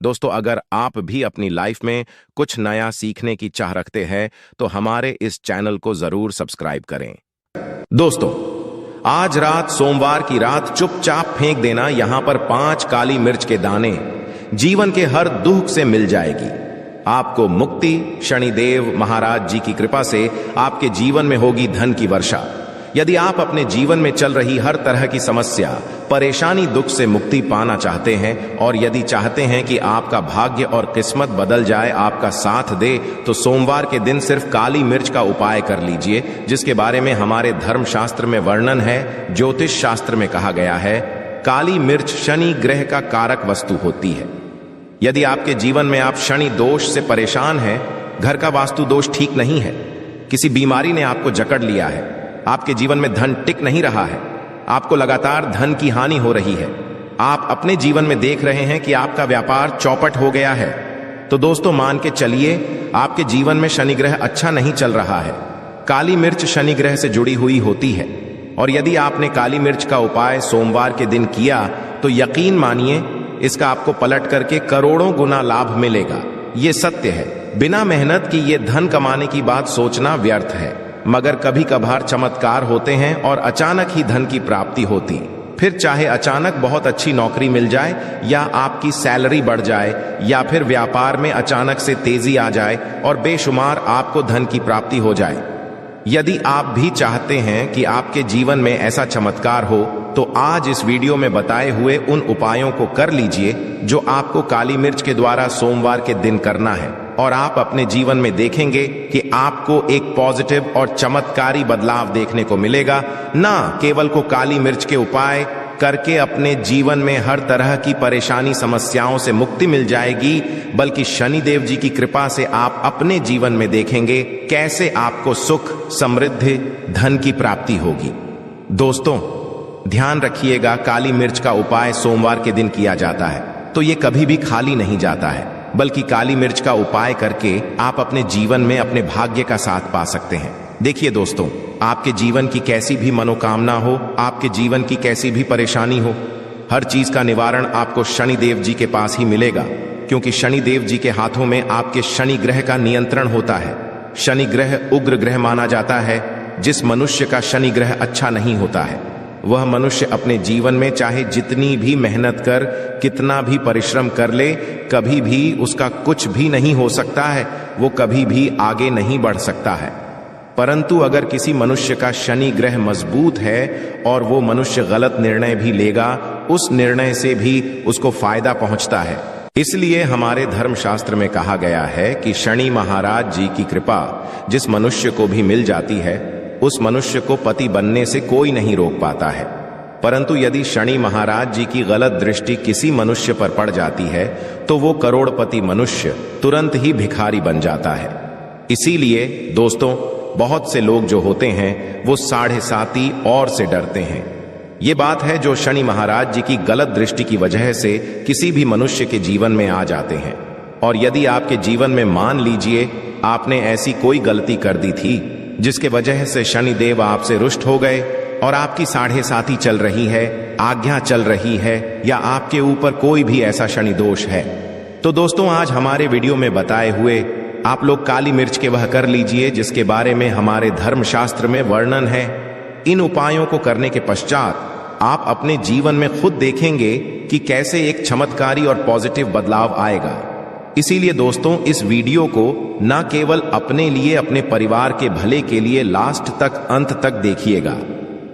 दोस्तों, अगर आप भी अपनी लाइफ में कुछ नया सीखने की चाह रखते हैं तो हमारे इस चैनल को जरूर सब्सक्राइब करें। दोस्तों, आज रात सोमवार की रात चुपचाप फेंक देना यहां पर 5 काली मिर्च के दाने, जीवन के हर दुख से मिल जाएगी। आपको मुक्ति, शनिदेव महाराज जी की कृपा से आपके जीवन में होगी धन की वर्षा। यदि आप अपने जीवन में चल रही हर तरह की समस्या, परेशानी, दुख से मुक्ति पाना चाहते हैं और यदि चाहते हैं कि आपका भाग्य और किस्मत बदल जाए, आपका साथ दे, तो सोमवार के दिन सिर्फ काली मिर्च का उपाय कर लीजिए, जिसके बारे में हमारे धर्मशास्त्र में वर्णन है। ज्योतिष शास्त्र में कहा गया है, काली मिर्च शनि ग्रह का कारक वस्तु होती है। यदि आपके जीवन में आप शनि दोष से परेशान हैं, घर का वास्तु दोष ठीक नहीं है, किसी बीमारी ने आपको जकड़ लिया है, आपके जीवन में धन टिक नहीं रहा है, आपको लगातार धन की हानि हो रही है, आप अपने जीवन में देख रहे हैं कि आपका व्यापार चौपट हो गया है, तो दोस्तों मान के चलिए आपके जीवन में शनि ग्रह अच्छा नहीं चल रहा है। काली मिर्च शनि ग्रह से जुड़ी हुई होती है और यदि आपने काली मिर्च का उपाय सोमवार के दिन किया तो यकीन मानिए इसका आपको पलट करके करोड़ों गुना लाभ मिलेगा। ये सत्य है। बिना मेहनत की ये धन कमाने की बात सोचना व्यर्थ है, मगर कभी कभार चमत्कार होते हैं और अचानक ही धन की प्राप्ति होती। फिर चाहे अचानक बहुत अच्छी नौकरी मिल जाए या आपकी सैलरी बढ़ जाए या फिर व्यापार में अचानक से तेजी आ जाए और बेशुमार आपको धन की प्राप्ति हो जाए। यदि आप भी चाहते हैं कि आपके जीवन में ऐसा चमत्कार हो तो आज इस वीडियो में बताए हुए उन उपायों को कर लीजिए जो आपको काली मिर्च के द्वारा सोमवार के दिन करना है, और आप अपने जीवन में देखेंगे कि आपको एक पॉजिटिव और चमत्कारी बदलाव देखने को मिलेगा। ना केवल को काली मिर्च के उपाय करके अपने जीवन में हर तरह की परेशानी, समस्याओं से मुक्ति मिल जाएगी, बल्कि शनिदेव जी की कृपा से आप अपने जीवन में देखेंगे कैसे आपको सुख, समृद्धि, धन की प्राप्ति होगी। दोस्तों, ध्यान रखिएगा, काली मिर्च का उपाय सोमवार के दिन किया जाता है तो ये कभी भी खाली नहीं जाता है, बल्कि काली मिर्च का उपाय करके आप अपने जीवन में अपने भाग्य का साथ पा सकते हैं। देखिए दोस्तों, आपके जीवन की कैसी भी मनोकामना हो, आपके जीवन की कैसी भी परेशानी हो, हर चीज का निवारण आपको शनिदेव जी के पास ही मिलेगा, क्योंकि शनिदेव जी के हाथों में आपके शनि ग्रह का नियंत्रण होता है। शनि ग्रह उग्र ग्रह माना जाता है। जिस मनुष्य का शनि ग्रह अच्छा नहीं होता है, वह मनुष्य अपने जीवन में चाहे जितनी भी मेहनत कर, कितना भी परिश्रम कर ले, कभी भी उसका कुछ भी नहीं हो सकता है, वो कभी भी आगे नहीं बढ़ सकता है। परंतु अगर किसी मनुष्य का शनि ग्रह मजबूत है और वो मनुष्य गलत निर्णय भी लेगा, उस निर्णय से भी उसको फायदा पहुंचता है। इसलिए हमारे धर्मशास्त्र में कहा गया है कि शनि महाराज जी की कृपा जिस मनुष्य को भी मिल जाती है, उस मनुष्य को पति बनने से कोई नहीं रोक पाता है। परंतु यदि शनि महाराज जी की गलत दृष्टि किसी मनुष्य पर पड़ जाती है तो वो करोड़पति मनुष्य तुरंत ही भिखारी बन जाता है। इसीलिए दोस्तों, बहुत से लोग जो होते हैं वो 7.5 और से डरते हैं। ये बात है जो शनि महाराज जी की गलत दृष्टि की वजह से किसी भी मनुष्य के जीवन में आ जाते हैं। और यदि आपके जीवन में मान लीजिए आपने ऐसी कोई गलती कर दी थी जिसके वजह से शनिदेव आपसे रुष्ट हो गए और आपकी 7.5 चल रही है, आज्ञा चल रही है, या आपके ऊपर कोई भी ऐसा शनि दोष है, तो दोस्तों आज हमारे वीडियो में बताए हुए आप लोग काली मिर्च के वह कर लीजिए जिसके बारे में हमारे धर्मशास्त्र में वर्णन है। इन उपायों को करने के पश्चात आप अपने जीवन में खुद देखेंगे कि कैसे एक चमत्कारी और पॉजिटिव बदलाव आएगा। इसीलिए दोस्तों, इस वीडियो को न केवल अपने लिए, अपने परिवार के भले के लिए लास्ट तक, अंत तक देखिएगा,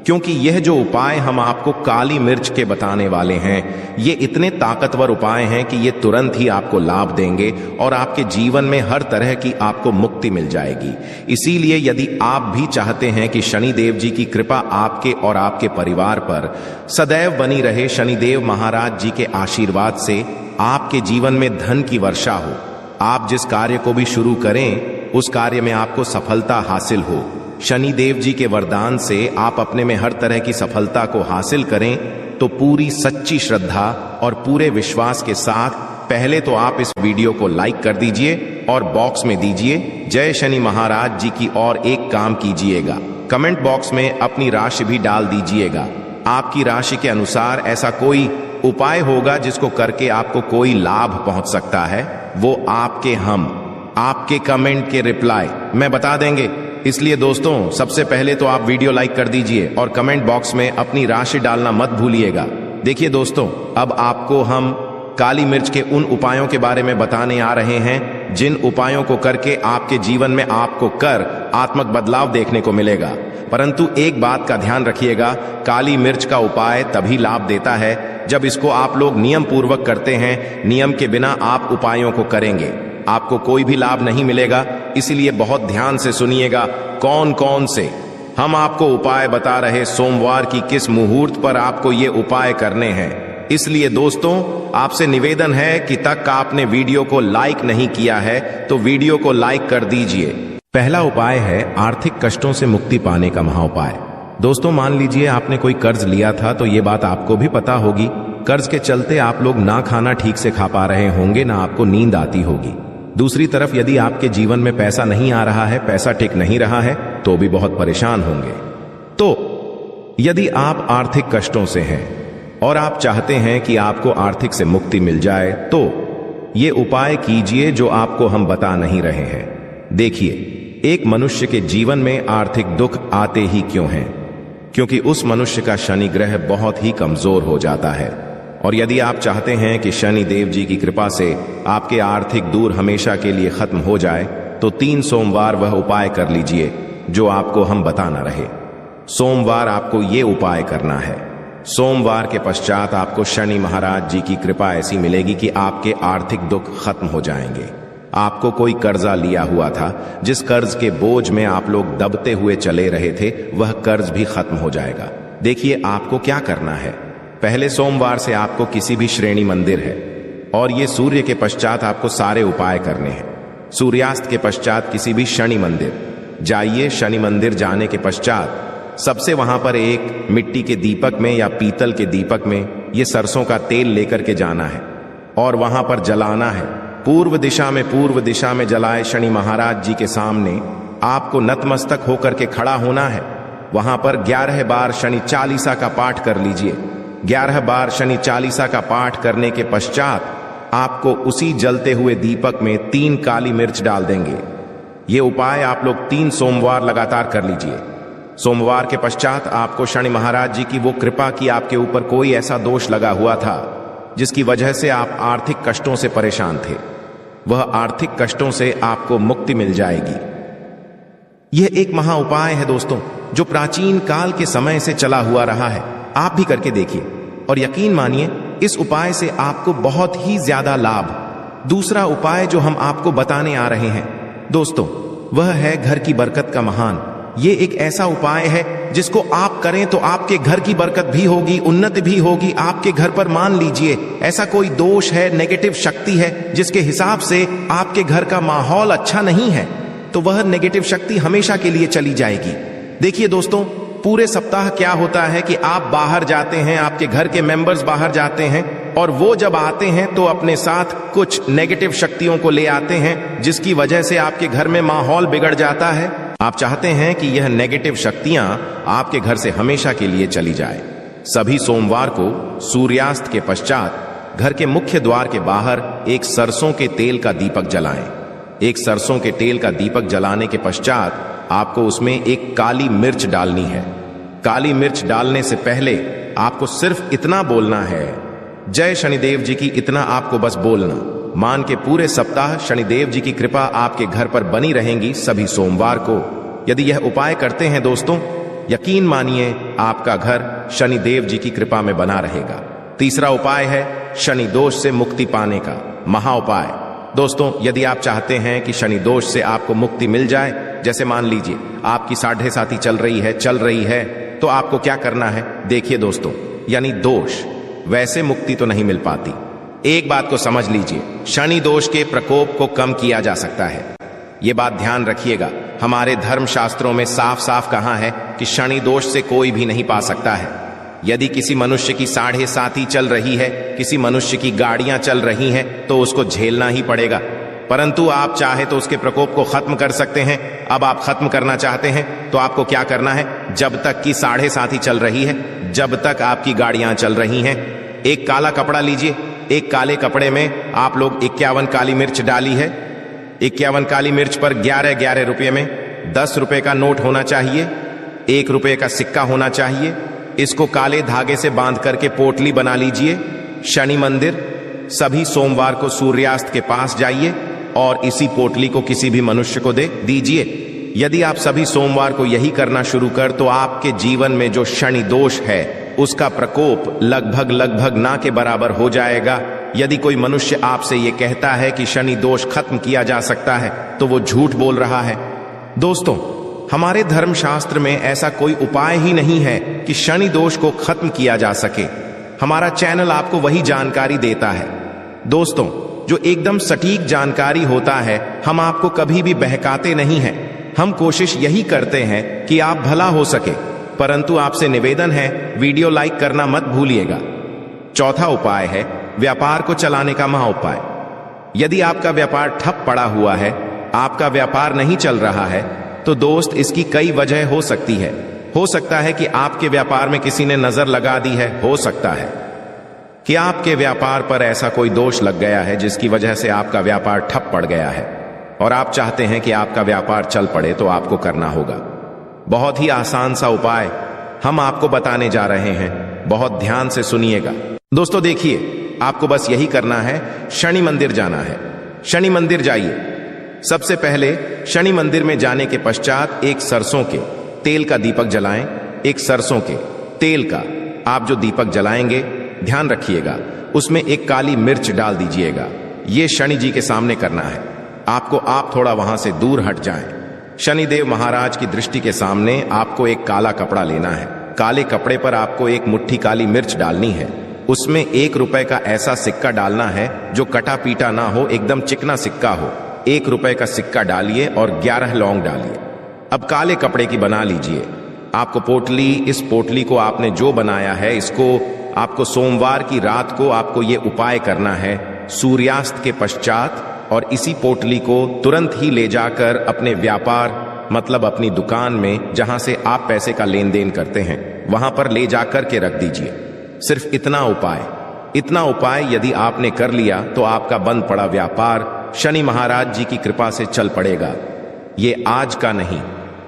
क्योंकि यह जो उपाय हम आपको काली मिर्च के बताने वाले हैं, ये इतने ताकतवर उपाय हैं कि ये तुरंत ही आपको लाभ देंगे और आपके जीवन में हर तरह की आपको मुक्ति मिल जाएगी। इसीलिए यदि आप भी चाहते हैं कि शनिदेव जी की कृपा आपके और आपके परिवार पर सदैव बनी रहे, शनिदेव महाराज जी के आशीर्वाद से आपके जीवन में धन की वर्षा हो, आप जिस कार्य को भी शुरू करें उस कार्य में आपको सफलता हासिल हो, शनिदेव जी के वरदान से आप अपने में हर तरह की सफलता को हासिल करें, तो पूरी सच्ची श्रद्धा और पूरे विश्वास के साथ पहले तो आप इस वीडियो को लाइक कर दीजिए और बॉक्स में दीजिए जय शनि महाराज जी की, और एक काम कीजिएगा, कमेंट बॉक्स में अपनी राशि भी डाल दीजिएगा। आपकी राशि के अनुसार ऐसा कोई उपाय होगा जिसको करके आपको कोई लाभ पहुंच सकता है, वो आपके कमेंट के रिप्लाई में बता देंगे। इसलिए दोस्तों, सबसे पहले तो आप वीडियो लाइक कर दीजिए और कमेंट बॉक्स में अपनी राशि डालना मत भूलिएगा। देखिए दोस्तों, अब आपको हम काली मिर्च के उन उपायों के बारे में बताने आ रहे हैं जिन उपायों को करके आपके जीवन में आपको आत्मक बदलाव देखने को मिलेगा। परंतु एक बात का ध्यान रखिएगा, काली मिर्च का उपाय तभी लाभ देता है जब इसको आप लोग नियम पूर्वक करते हैं। नियम के बिना आप उपायों को करेंगे, आपको कोई भी लाभ नहीं मिलेगा। इसलिए बहुत ध्यान से सुनिएगा कौन कौन से हम आपको उपाय बता रहे, सोमवार की किस मुहूर्त पर आपको ये उपाय करने हैं। इसलिए दोस्तों, आपसे निवेदन है कि तक आपने वीडियो को लाइक नहीं किया है तो वीडियो को लाइक कर दीजिए। पहला उपाय है आर्थिक कष्टों से मुक्ति पाने का महाउपाय। दोस्तों, मान लीजिए आपने कोई कर्ज लिया था, तो ये बात आपको भी पता होगी। कर्ज के चलते आप लोग ना खाना ठीक से खा पा रहे होंगे, ना आपको नींद आती होगी। दूसरी तरफ यदि आपके जीवन में पैसा नहीं आ रहा है, पैसा टिक नहीं रहा है, तो भी बहुत परेशान होंगे। तो यदि आप आर्थिक कष्टों से हैं और आप चाहते हैं कि आपको आर्थिक से मुक्ति मिल जाए, तो ये उपाय कीजिए जो आपको हम बता नहीं रहे हैं। देखिए, एक मनुष्य के जीवन में आर्थिक दुख आते ही क्यों हैं? क्योंकि उस मनुष्य का शनि ग्रह बहुत ही कमजोर हो जाता है। और यदि आप चाहते हैं कि शनि देव जी की कृपा से आपके आर्थिक दूर हमेशा के लिए खत्म हो जाए, तो 3 सोमवार वह उपाय कर लीजिए जो आपको हम बताना रहे। सोमवार आपको ये उपाय करना है। सोमवार के पश्चात आपको शनि महाराज जी की कृपा ऐसी मिलेगी कि आपके आर्थिक दुख खत्म हो जाएंगे। आपको कोई कर्जा लिया हुआ था, जिस कर्ज के बोझ में आप लोग दबते हुए चले रहे थे, वह कर्ज भी खत्म हो जाएगा। देखिए, आपको क्या करना है। पहले सोमवार से आपको किसी भी श्रेणी मंदिर है, और ये सूर्य के पश्चात आपको सारे उपाय करने हैं। सूर्यास्त के पश्चात किसी भी शनि मंदिर जाइए। शनि मंदिर जाने के पश्चात सबसे वहां पर एक मिट्टी के दीपक में या पीतल के दीपक में ये सरसों का तेल लेकर के जाना है और वहां पर जलाना है। पूर्व दिशा में जलाए शनि महाराज जी के सामने आपको नतमस्तक होकर के खड़ा होना है। वहां पर 11 बार शनि चालीसा का पाठ कर लीजिए। 11 बार शनि चालीसा का पाठ करने के पश्चात आपको उसी जलते हुए दीपक में 3 काली मिर्च डाल देंगे। ये उपाय आप लोग 3 सोमवार लगातार कर लीजिए। सोमवार के पश्चात आपको शनि महाराज जी की वो कृपा कि आपके ऊपर कोई ऐसा दोष लगा हुआ था जिसकी वजह से आप आर्थिक कष्टों से परेशान थे, वह आर्थिक कष्टों से आपको मुक्ति मिल जाएगी। यह एक महा उपाय है दोस्तों, जो प्राचीन काल के समय से चला हुआ रहा है। आप भी करके देखिए और यकीन मानिए, इस उपाय से आपको बहुत ही ज्यादा लाभ। दूसरा उपाय जो हम आपको बताने आ रहे हैं दोस्तों, वह है घर की बरकत का महान। ये एक ऐसा उपाय है जिसको आप करें तो आपके घर की बरकत भी होगी, उन्नति भी होगी। आपके घर पर मान लीजिए ऐसा कोई दोष है, नेगेटिव शक्ति है, जिसके हिसाब से आपके घर का माहौल अच्छा नहीं है, तो वह नेगेटिव शक्ति हमेशा के लिए चली जाएगी। देखिए दोस्तों, पूरे सप्ताह क्या होता है कि आप बाहर जाते हैं, आपके घर के मेंबर्स बाहर जाते हैं, और वो जब आते हैं तो अपने साथ कुछ नेगेटिव शक्तियों को ले आते हैं, जिसकी वजह से आपके घर में माहौल बिगड़ जाता है। आप चाहते हैं कि यह नेगेटिव शक्तियां आपके घर से हमेशा के लिए चली जाए। सभी सोमवार को सूर्यास्त के पश्चात घर के मुख्य द्वार के बाहर एक सरसों के तेल का दीपक जलाएं। एक सरसों के तेल का दीपक जलाने के पश्चात आपको उसमें एक काली मिर्च डालनी है। काली मिर्च डालने से पहले आपको सिर्फ इतना बोलना है, जय शनिदेव जी की। इतना आपको बस बोलना। मान के पूरे सप्ताह शनिदेव जी की कृपा आपके घर पर बनी रहेंगी। सभी सोमवार को यदि यह उपाय करते हैं दोस्तों, यकीन मानिए आपका घर शनिदेव जी की कृपा में बना रहेगा। तीसरा उपाय है शनि दोष से मुक्ति पाने का महा उपाय। दोस्तों, यदि आप चाहते हैं कि शनि दोष से आपको मुक्ति मिल जाए, जैसे मान लीजिए आपकी 7.5 चल रही है, तो आपको क्या करना है। देखिए दोस्तों, यानी दोष, वैसे मुक्ति तो नहीं मिल पाती। एक बात को समझ लीजिए, शनि दोष के प्रकोप को कम किया जा सकता है। यह बात ध्यान रखिएगा। हमारे धर्म शास्त्रों में साफ साफ कहा है कि शनि दोष से कोई भी नहीं पा सकता है। यदि किसी मनुष्य की 7.5 चल रही है, किसी मनुष्य की गाड़ियां चल रही हैं, तो उसको झेलना ही पड़ेगा। परंतु आप चाहे तो उसके प्रकोप को खत्म कर सकते हैं। अब आप खत्म करना चाहते हैं तो आपको क्या करना है, जब तक की 7.5 चल रही है, जब तक आपकी गाड़ियां चल रही हैं, एक काला कपड़ा लीजिए। एक काले कपड़े में आप लोग 51 काली मिर्च डाली है। 51 काली मिर्च पर 11 रुपये में 10 रुपए का नोट होना चाहिए, 1 रुपए का सिक्का होना चाहिए। इसको काले धागे से बांध करके पोटली बना लीजिए। शनि मंदिर सभी सोमवार को सूर्यास्त के पास जाइए और इसी पोटली को किसी भी मनुष्य को दे दीजिए। यदि आप सभी सोमवार को यही करना शुरू कर तो आपके जीवन में जो शनि दोष है उसका प्रकोप लगभग ना के बराबर हो जाएगा। यदि कोई मनुष्य आपसे यह कहता है कि शनि दोष खत्म किया जा सकता है तो वो झूठ बोल रहा है। दोस्तों, हमारे धर्मशास्त्र में ऐसा कोई उपाय ही नहीं है कि शनि दोष को खत्म किया जा सके। हमारा चैनल आपको वही जानकारी देता है। दोस्तों, जो एकदम सटीक जानकारी होता है हम आपको कभी भी बहकाते नहीं हैं। हम कोशिश यही करते हैं कि आप भला हो सके, परंतु आपसे निवेदन है वीडियो लाइक करना मत भूलिएगा। चौथा उपाय है व्यापार को चलाने का महाउपाय। यदि आपका व्यापार ठप पड़ा हुआ है, आपका व्यापार नहीं चल रहा है, तो दोस्त इसकी कई वजह हो सकती है। हो सकता है कि आपके व्यापार में किसी ने नजर लगा दी है। हो सकता है कि आपके व्यापार पर ऐसा कोई दोष लग गया है जिसकी वजह से आपका व्यापार ठप पड़ गया है और आप चाहते हैं कि आपका व्यापार चल पड़े, तो आपको करना होगा बहुत ही आसान सा उपाय हम आपको बताने जा रहे हैं। बहुत ध्यान से सुनिएगा। दोस्तों देखिए, आपको बस यही करना है, शनि मंदिर जाना है। शनि मंदिर जाइए। सबसे पहले शनि मंदिर में जाने के पश्चात एक सरसों के तेल का दीपक जलाएं। एक सरसों के तेल का आप जो दीपक जलाएंगे, ध्यान रखिएगा उसमें एक काली मिर्च डाल दीजिएगा। यह शनि जी के सामने करना है आपको। आप थोड़ा वहां से दूर हट जाएं। शनिदेव महाराज की दृष्टि के सामने आपको एक काला कपड़ा लेना है। काले कपड़े पर आपको एक मुट्ठी काली मिर्च डालनी है। उसमें 1 रुपए का ऐसा सिक्का डालना है जो कटा पीटा ना हो, एकदम चिकना सिक्का हो। 1 रुपए का सिक्का डालिए और 11 लौंग डालिए। अब काले कपड़े की बना लीजिए आपको पोटली। इस पोटली को आपने जो बनाया है, इसको आपको सोमवार की रात को आपको ये उपाय करना है सूर्यास्त के पश्चात, और इसी पोटली को तुरंत ही ले जाकर अपने व्यापार मतलब अपनी दुकान में जहां से आप पैसे का लेन देन करते हैं वहां पर ले जाकर के रख दीजिए। सिर्फ इतना उपाय यदि आपने कर लिया तो आपका बंद पड़ा व्यापार शनि महाराज जी की कृपा से चल पड़ेगा। ये आज का नहीं,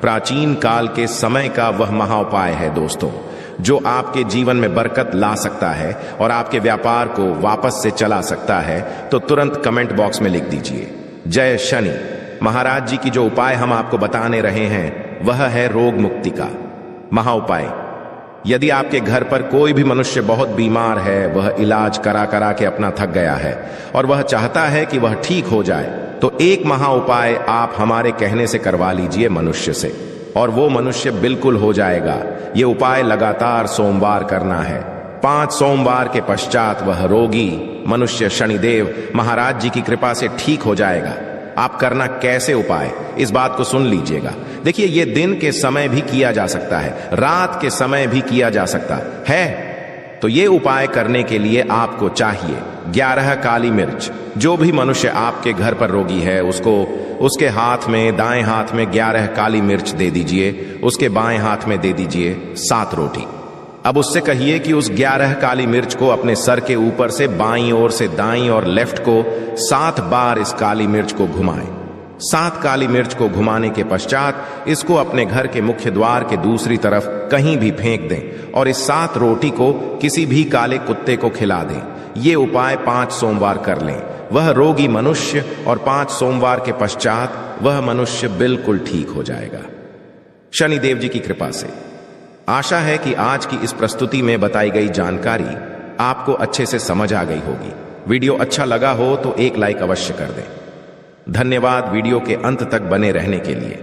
प्राचीन काल के समय का वह महाउपाय है दोस्तों, जो आपके जीवन में बरकत ला सकता है और आपके व्यापार को वापस से चला सकता है। तो तुरंत कमेंट बॉक्स में लिख दीजिए जय शनि महाराज जी की। जो उपाय हम आपको बताने रहे हैं वह है रोग मुक्ति का महाउपाय। यदि आपके घर पर कोई भी मनुष्य बहुत बीमार है, वह इलाज करा के अपना थक गया है और वह चाहता है कि वह ठीक हो जाए, तो एक महाउपाय आप हमारे कहने से करवा लीजिए मनुष्य से, और वो मनुष्य बिल्कुल हो जाएगा। ये उपाय लगातार सोमवार करना है। 5 सोमवार के पश्चात वह रोगी मनुष्य शनिदेव महाराज जी की कृपा से ठीक हो जाएगा। आप करना कैसे उपाय, इस बात को सुन लीजिएगा। देखिए, ये दिन के समय भी किया जा सकता है, रात के समय भी किया जा सकता है। तो ये उपाय करने के लिए आपको चाहिए 11 काली मिर्च। जो भी मनुष्य आपके घर पर रोगी है उसको उसके हाथ में, दाएं हाथ में 11 काली मिर्च दे दीजिए, उसके बाएं हाथ में दे दीजिए 7 रोटी। अब उससे कहिए कि उस 11 काली मिर्च को अपने सर के ऊपर से बाईं ओर से दाईं और लेफ्ट को 7 बार इस काली मिर्च को घुमाएं। 7 काली मिर्च को घुमाने के पश्चात इसको अपने घर के मुख्य द्वार के दूसरी तरफ कहीं भी फेंक दें और इस 7 रोटी को किसी भी काले कुत्ते को खिला दें। ये उपाय 5 सोमवार कर लें। वह रोगी मनुष्य और 5 सोमवार के पश्चात वह मनुष्य बिल्कुल ठीक हो जाएगा शनिदेव जी की कृपा से। आशा है कि आज की इस प्रस्तुति में बताई गई जानकारी आपको अच्छे से समझ आ गई होगी। वीडियो अच्छा लगा हो तो एक लाइक अवश्य कर दें। धन्यवाद वीडियो के अंत तक बने रहने के लिए।